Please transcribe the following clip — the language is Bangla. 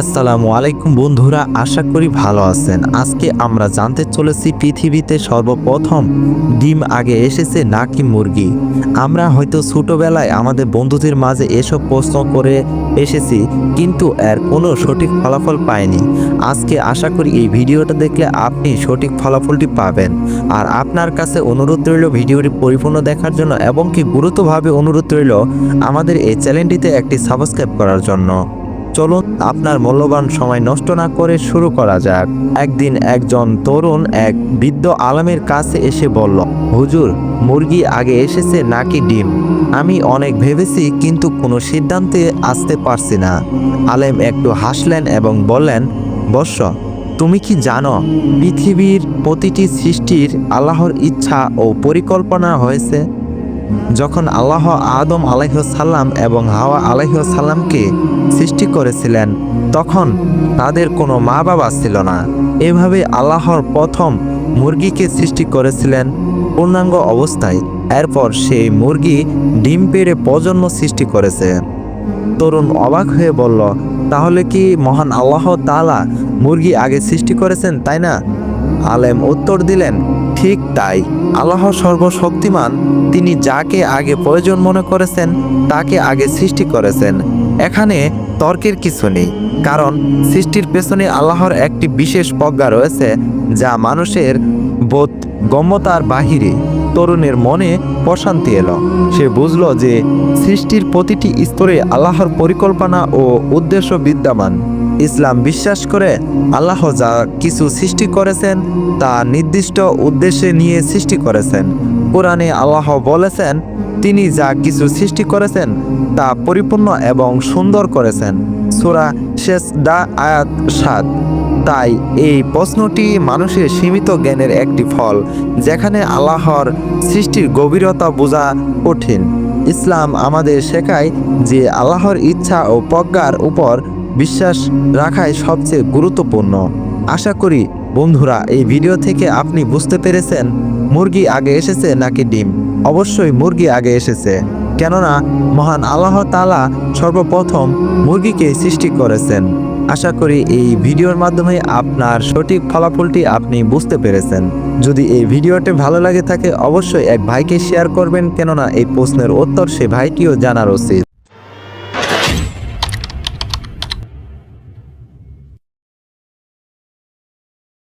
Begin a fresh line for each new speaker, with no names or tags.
আসসালামু আলাইকুম বন্ধুরা, আশা করি ভালো আছেন। আজকে আমরা জানতে চলেছি পৃথিবীতে সর্বপ্রথম ডিম আগে এসেছে নাকি মুরগি। আমরা হয়তো ছোটবেলায় আমাদের বন্ধুদের মাঝে এসব প্রশ্ন করে এসেছি, কিন্তু এর কোনো সঠিক ফলাফল পাইনি। আজকে আশা করি এই ভিডিওটা দেখলে আপনি সঠিক ফলাফলটি পাবেন। আর আপনার কাছে অনুরোধ রইল ভিডিওটি পরিপূর্ণ দেখার জন্য, এবং কি গুরুত্বভাবে অনুরোধ রইল আমাদের এই চ্যানেলটিতে একটি সাবস্ক্রাইব করার জন্য। চলুন আপনার মূল্যবান সময় নষ্ট না করে শুরু করা যাক। একদিন একজন তরুণ এক বৃদ্ধ আলেমের কাছে এসে বলল, হুজুর, মুরগি আগে এসেছে নাকি ডিম? আমি অনেক ভেবেছি, কিন্তু কোনো সিদ্ধান্তে আসতে পারছি না। আলেম একটু হাসলেন এবং বললেন, বৎস, তুমি কি জানো পৃথিবীর প্রতিটি সৃষ্টির আল্লাহর ইচ্ছা ও পরিকল্পনা হয়েছে? যখন আল্লাহ আদম আলাইহিসসালাম এবং হাওয়া আলাইহিসসালামকে সৃষ্টি করেছিলেন, তখন তাদের কোনো মা বাবা ছিল না। এভাবে আল্লাহর প্রথম মুরগিকে সৃষ্টি করেছিলেন পূর্ণাঙ্গ অবস্থায়। এরপর সেই মুরগি ডিম পেড়ে প্রজন্ম সৃষ্টি করেছে। তরুণ অবাক হয়ে বলল, তাহলে কি মহান আল্লাহ তাআলা মুরগি আগে সৃষ্টি করেছেন, তাই না? আলেম উত্তর দিলেন, ঠিক তাই। আল্লাহ সর্বশক্তিমান, তিনি যাকে আগে প্রয়োজন মনে করেছেন তাকে আগে সৃষ্টি করেছেন। এখানে তর্কের কিছু নেই, কারণ সৃষ্টির পেছনে আল্লাহর একটি বিশেষ প্রজ্ঞা রয়েছে যা মানুষের বোধগম্যতার বাহিরে। তরুণের মনে প্রশান্তি এলো। সে বুঝল যে সৃষ্টির প্রতিটি স্তরে আল্লাহর পরিকল্পনা ও উদ্দেশ্য বিদ্যমান। ইসলাম বিশ্বাস করে আল্লাহ যা কিছু সৃষ্টি করেছেন তা নির্দিষ্ট উদ্দেশ্যে নিয়ে সৃষ্টি করেছেন। কোরআনে আল্লাহ বলেছেন, তিনি যা কিছু সৃষ্টি করেছেন তা পরিপূর্ণ এবং সুন্দর করেছেন। সূরা সেজদা আয়াত ৭। তাই এই প্রশ্নটি মানুষের সীমিত জ্ঞানের একটি ফল, যেখানে আল্লাহর সৃষ্টির গভীরতা বোঝা কঠিন। ইসলাম আমাদের শেখায় যে আল্লাহর ইচ্ছা ও প্রজ্ঞার উপর বিশ্বাস রাখাই সবচেয়ে গুরুত্বপূর্ণ। আশা করি বন্ধুরা এই ভিডিও থেকে আপনি বুঝতে পেরেছেন মুরগি আগে এসেছে নাকি ডিম। অবশ্যই মুরগি আগে এসেছে, কেননা মহান আল্লাহ তাআলা সর্বপ্রথম মুরগিকে সৃষ্টি করেছেন। আশা করি এই ভিডিওর মাধ্যমে আপনার সঠিক ফলাফলটি আপনি বুঝতে পেরেছেন। যদি এই ভিডিওটি ভালো লাগে থাকে অবশ্যই এক ভাইকে শেয়ার করবেন, কেননা এই প্রশ্নের উত্তর সে ভাইটিও জানার উচিত।